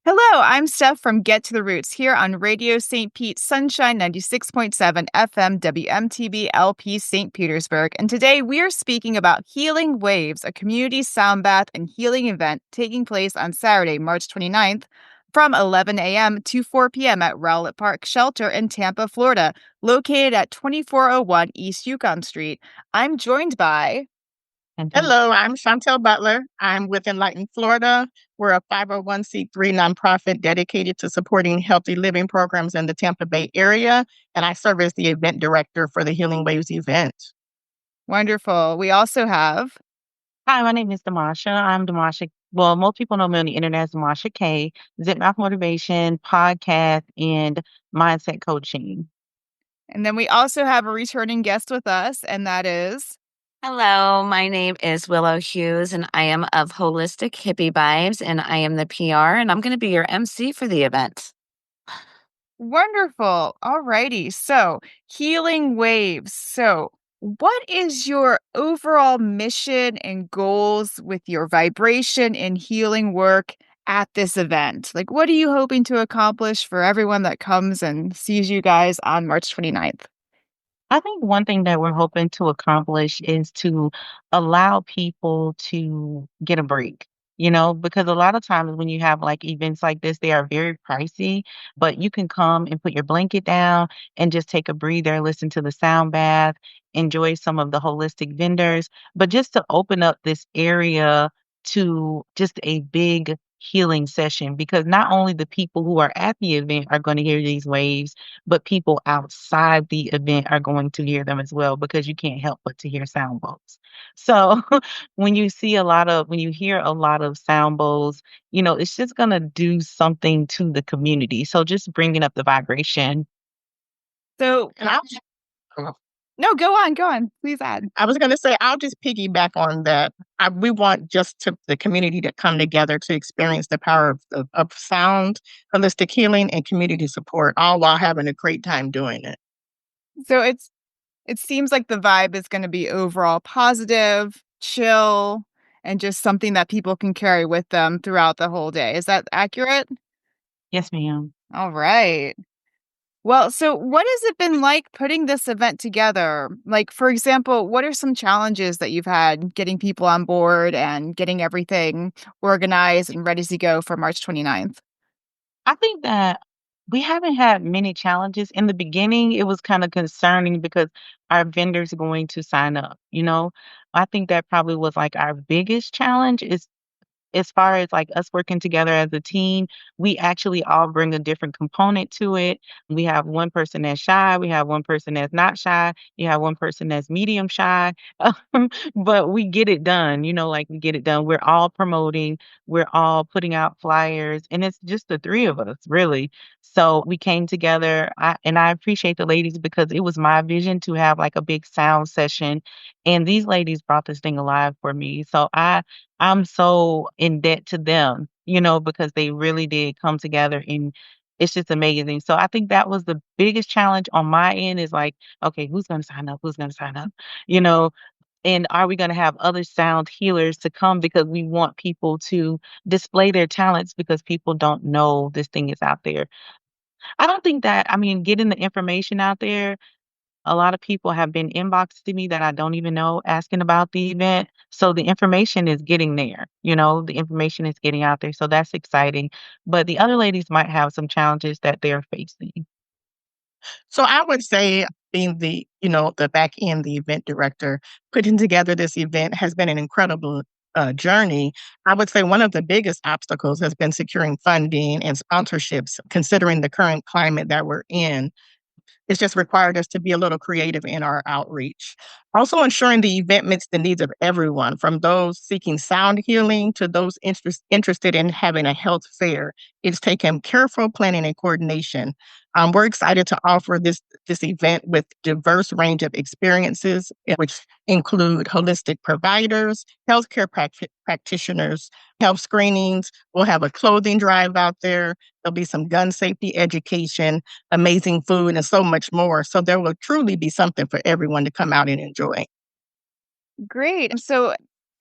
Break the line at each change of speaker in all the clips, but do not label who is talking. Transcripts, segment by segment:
Hello, I'm Steph from Get to the Roots here on Radio St. Pete Sunshine 96.7 FM WMTB LP St. Petersburg. And today we are speaking about Healing Waves, a community sound bath and healing event taking place on Saturday, March 29th from 11 a.m. to 4 p.m. at Rowlett Park Shelter in Tampa, Florida, located at 2401 East Yukon Street. I'm joined by
Hello, I'm Chantal Butler. I'm with Enlighten Florida. We're a 501c3 nonprofit dedicated to supporting healthy living programs in the Tampa Bay area, and I serve as the event director for the Healing Waves event.
Wonderful. We also have
Hi, my name is Domasha. I'm Domasha. Well, most people know me on the internet as Domasha K, Zip Mouth Motivation, podcast, and mindset coaching.
and then we also have a returning guest with us, and that is
Hello, my name is Willow Hughes, and I am of Holistic Hippie Vibes, and I am the PR, and I'm going to be your MC for the event.
wonderful. All righty. So, healing waves. So, what is your overall mission and goals with your vibration and healing work at this event? Like, what are you hoping to accomplish for everyone that comes and sees you guys on March 29th?
I think one thing that we're hoping to accomplish is to allow people to get a break, because a lot of times when you have like events like this, they are very pricey, but you can come and put your blanket down and just take a breather, listen to the sound bath, enjoy some of the holistic vendors, but just to open up this area to just a big healing session because not only the people who are at the event are going to hear these waves, but people outside the event are going to hear them as well because you can't help but to hear sound bowls. So when you hear a lot of sound bowls, it's just going to do something to the community. So just bringing up the vibration.
So,
And
no, go on, go on. Please add.
I was going to say, I'll just piggyback on that. We want the community to come together to experience the power of sound, holistic healing, and community support, all while having a great time doing it.
So, it seems like the vibe is going to be overall positive, chill, and just something that people can carry with them throughout the whole day. Is that accurate?
Yes, ma'am.
All right. Well, so what has it been like putting this event together? Like, for example, what are some challenges that you've had getting people on board and getting everything organized and ready to go for March 29th?
I think that we haven't had many challenges. In the beginning, it was kind of concerning because our vendors are going to sign up. I think that probably was like our biggest challenge is as far as like us working together as a team, we actually all bring a different component to it. We have one person that's shy, we have one person that's not shy, you have one person that's medium shy, but we get it done, like we get it done. We're all promoting, we're all putting out flyers, and it's just the three of us, really. So we came together, and I appreciate the ladies because it was my vision to have like a big sound session, and these ladies brought this thing alive for me. So I'm so in debt to them, because they really did come together and it's just amazing. So I think that was the biggest challenge on my end is like, okay, who's going to sign up? Who's going to sign up? You know, and are we going to have other sound healers to come because we want people to display their talents because people don't know this thing is out there. I don't think that, I mean, getting the information out there, a lot of people have been inboxed to me that I don't even know asking about the event. So the information is getting there, the information is getting out there. So that's exciting. But the other ladies might have some challenges that they're facing.
So I would say being the back end, the event director, putting together this event has been an incredible journey. I would say one of the biggest obstacles has been securing funding and sponsorships, considering the current climate that we're in. It's just required us to be a little creative in our outreach. Also, ensuring the event meets the needs of everyone, from those seeking sound healing to those interested in having a health fair. It's taken careful planning and coordination. We're excited to offer this event with diverse range of experiences, which include holistic providers, healthcare practitioners, health screenings. We'll have a clothing drive out there. There'll be some gun safety education, amazing food, and so much more. So there will truly be something for everyone to come out and enjoy.
Great. So,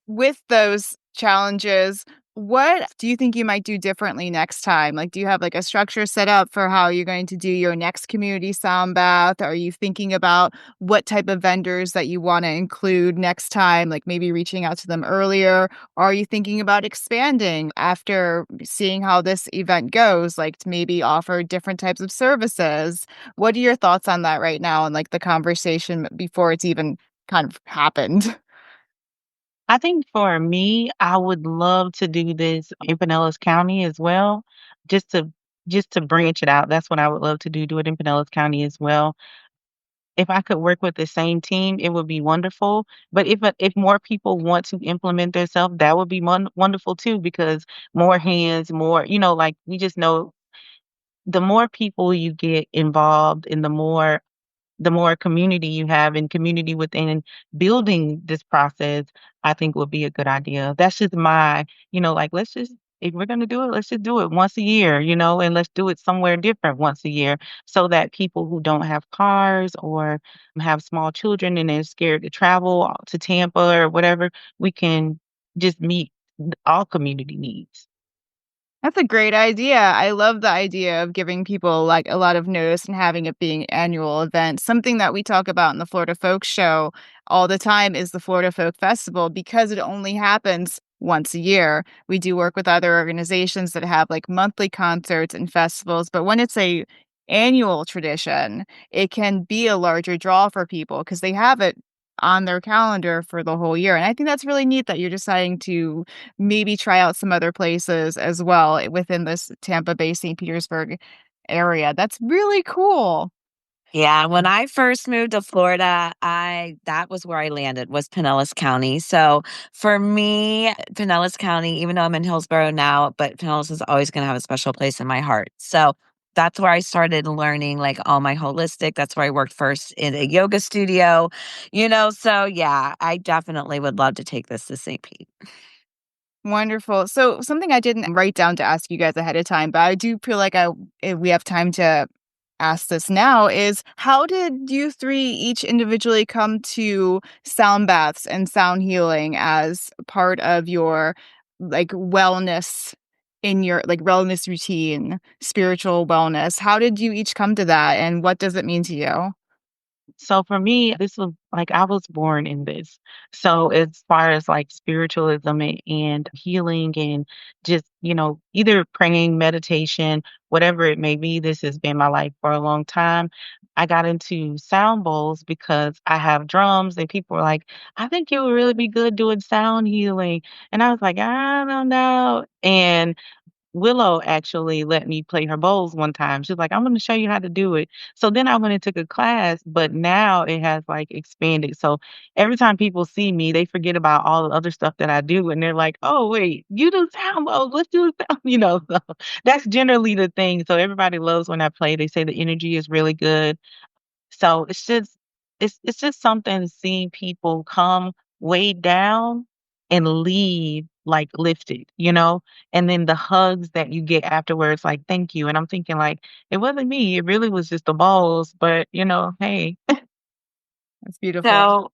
with those challenges, What do you think you might do differently next time? Like, do you have like a structure set up for how you're going to do your next community sound bath? Are you thinking about what type of vendors that you want to include next time, like maybe reaching out to them earlier? Or are you thinking about expanding after seeing how this event goes, like to maybe offer different types of services? What are your thoughts on that right now and like the conversation before it's even kind of happened?
I think for me, I would love to do this in Pinellas County as well, just to just to branch it out. That's what I would love to do it in Pinellas County as well. If I could work with the same team, it would be wonderful. But if more people want to implement themselves, that would be wonderful too, because more hands, more, like we just know the more people you get involved and the more community you have and community within building this process, I think would be a good idea. That's just like let's just if we're gonna do it, let's just do it once a year, and let's do it somewhere different once a year so that people who don't have cars or have small children and they're scared to travel to Tampa or whatever, we can just meet all community needs.
That's a great idea. I love the idea of giving people like a lot of notice and having it being annual event. Something that we talk about in the Florida Folk Show all the time is the Florida Folk Festival because it only happens once a year. We do work with other organizations that have like monthly concerts and festivals, but when it's a annual tradition, it can be a larger draw for people because they have it on their calendar for the whole year. And I think that's really neat that you're deciding to maybe try out some other places as well within this Tampa Bay, St. Petersburg area. That's really cool.
Yeah, when I first moved to Florida, I that was where I landed, was Pinellas County. So for me, Pinellas County, even though I'm in Hillsborough now, but Pinellas is always going to have a special place in my heart. So that's where I started learning like all my holistic. That's where I worked first in a yoga studio. So yeah, I definitely would love to take this to St. Pete.
Wonderful. So something I didn't write down to ask you guys ahead of time, but I do feel like if we have time to ask this now is how did you three each individually come to sound baths and sound healing as part of your like wellness in your like wellness routine, spiritual wellness? How did you each come to that and what does it mean to you?
So for me, this was like I was born in this. So as far as like spiritualism and healing and just, either praying, meditation, whatever it may be, this has been my life for a long time. I got into sound bowls because I have drums and people were like, I think you would really be good doing sound healing. And I was like, I don't know. And Willow actually let me play her bowls one time. She's like, "I'm gonna show you how to do it." So then I went and took a class, but now it has, like, expanded. So every time people see me, they forget about all the other stuff that I do, and they're like, "Oh, wait, you do sound bowls, let's do a sound," so that's generally the thing. So everybody loves when I play. They say the energy is really good. So it's just something seeing people come way down and leave, like, lifted. And then the hugs that you get afterwards, like, "Thank you," and I'm thinking, like, "It wasn't me, it really was just the balls, but, hey."
That's beautiful.
So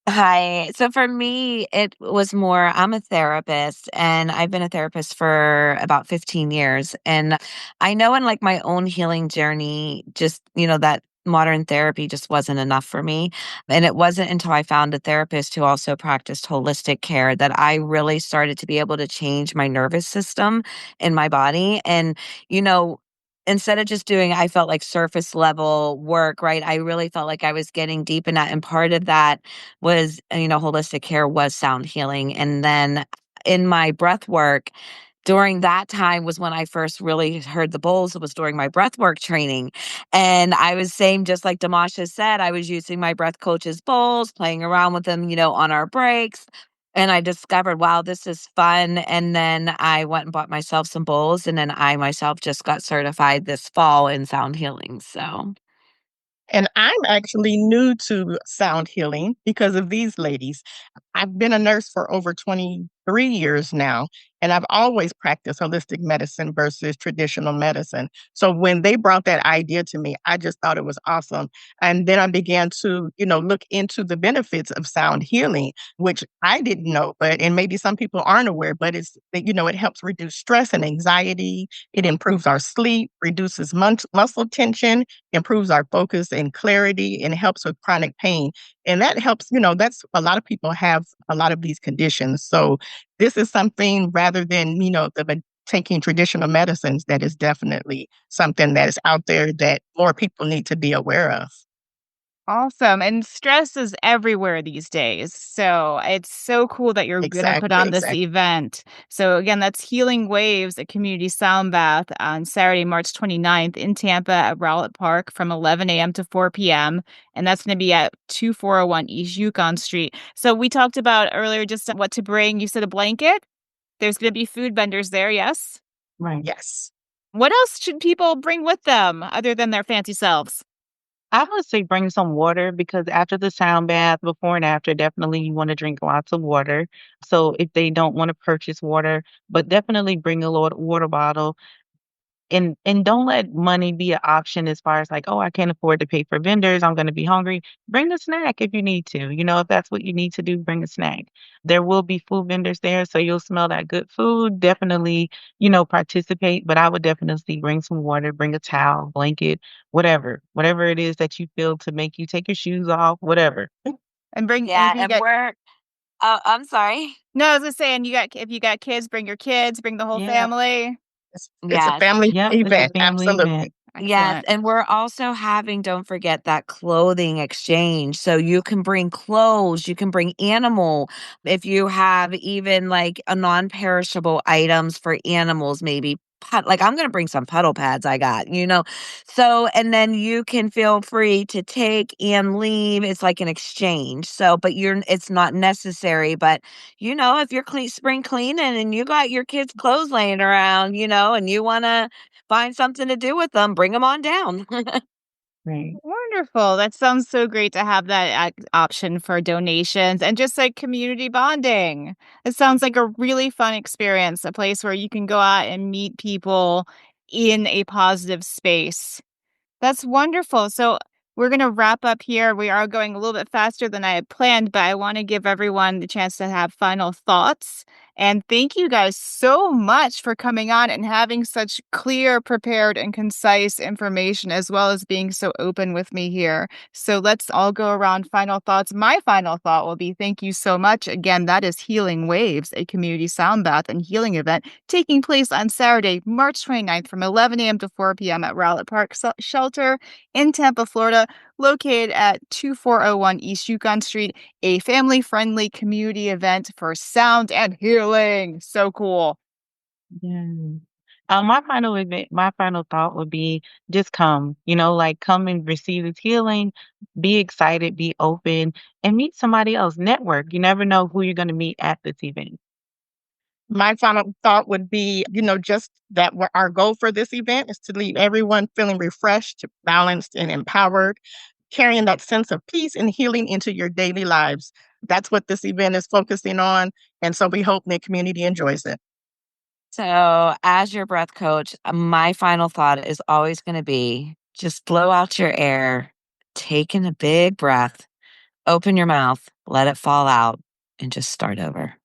Hi. So for me, it was more I'm a therapist and I've been a therapist for about 15 years. And I know in like my own healing journey, that modern therapy just wasn't enough for me. And it wasn't until I found a therapist who also practiced holistic care that I really started to be able to change my nervous system in my body. And, you know, instead of just doing, I felt like surface level work, right? I really felt like I was getting deep in that. And part of that was, holistic care was sound healing. And then in my breath work, during that time was when I first really heard the bowls. It was during my breath work training. And I was saying, just like Damasha said, I was using my breath coach's bowls, playing around with them, on our breaks. And I discovered, wow, this is fun. And then I went and bought myself some bowls. And then I myself just got certified this fall in sound healing. So.
And I'm actually new to sound healing because of these ladies. I've been a nurse for over 23 years now, And I've always practiced holistic medicine versus traditional medicine. So when they brought that idea to me, I just thought it was awesome. And then I began to, look into the benefits of sound healing, which I didn't know, and maybe some people aren't aware, but it helps reduce stress and anxiety. It improves our sleep, reduces muscle tension, improves our focus and clarity, and helps with chronic pain. And that helps, that's a lot of people have a lot of these conditions. So this is something rather than, taking traditional medicines, that is definitely something that is out there that more people need to be aware of.
Awesome. And stress is everywhere these days. So it's so cool that you're going to put
Exactly,
on this
exactly.
event. So, again, that's Healing Waves, a community sound bath on Saturday, March 29th in Tampa at Rowlett Park from 11 a.m. to 4 p.m. And that's going to be at 2401 East Yukon Street. So, we talked about earlier just what to bring. You said a blanket. There's going to be food vendors there, yes?
Right.
Yes.
What else should people bring with them other than their fancy selves?
I would say bring some water because after the sound bath, before and after, definitely you want to drink lots of water. So if they don't want to purchase water, but definitely bring a water bottle. And don't let money be an option as far as like, "Oh, I can't afford to pay for vendors, I'm gonna be hungry." Bring a snack if you need to, if that's what you need to do, bring a snack. There will be food vendors there, so you'll smell that good food, definitely, participate, but I would definitely bring some water, bring a towel, blanket, whatever it is that you feel to make you take your shoes off, whatever.
And
Yeah,
if you
and
get
we're oh, I'm sorry.
No, I was just saying if you got kids, bring your kids, bring the whole
Yeah.
family.
It's a
Yes.
family
Yep, it's a
event.
family event.
Absolutely.
Yes,
Excellent.
and we're also having, don't forget, that clothing exchange. So you can bring clothes, you can bring animal. If you have even like a non-perishable items for animals, maybe like I'm gonna bring some puddle pads I got. So and then you can feel free to take and leave. It's like an exchange. So, but it's not necessary. But if you're spring cleaning and you got your kids' clothes laying around, and you wanna find something to do with them, bring them on down.
Right.
Wonderful. That sounds so great to have that option for donations and just like community bonding. It sounds like a really fun experience, a place where you can go out and meet people in a positive space. That's wonderful. So we're going to wrap up here. We are going a little bit faster than I had planned, but I want to give everyone the chance to have final thoughts. And thank you guys so much for coming on and having such clear, prepared, and concise information, as well as being so open with me here. So let's all go around final thoughts. My final thought will be thank you so much. Again, that is Healing Waves, a community sound bath and healing event taking place on Saturday, March 29th from 11 a.m. to 4 p.m. at Rowlett Park Shelter in Tampa, Florida, located at 2401 East Yukon Street, a family-friendly community event for sound and healing. So cool.
Yeah. My final thought would be just come, like come and receive this healing, be excited, be open, and meet somebody else. Network. You never know who you're going to meet at this event.
My final thought would be, just that our goal for this event is to leave everyone feeling refreshed, balanced, and empowered, carrying that sense of peace and healing into your daily lives. That's what this event is focusing on. And so we hope the community enjoys it.
So, as your breath coach, my final thought is always going to be just blow out your air, take in a big breath, open your mouth, let it fall out, and just start over.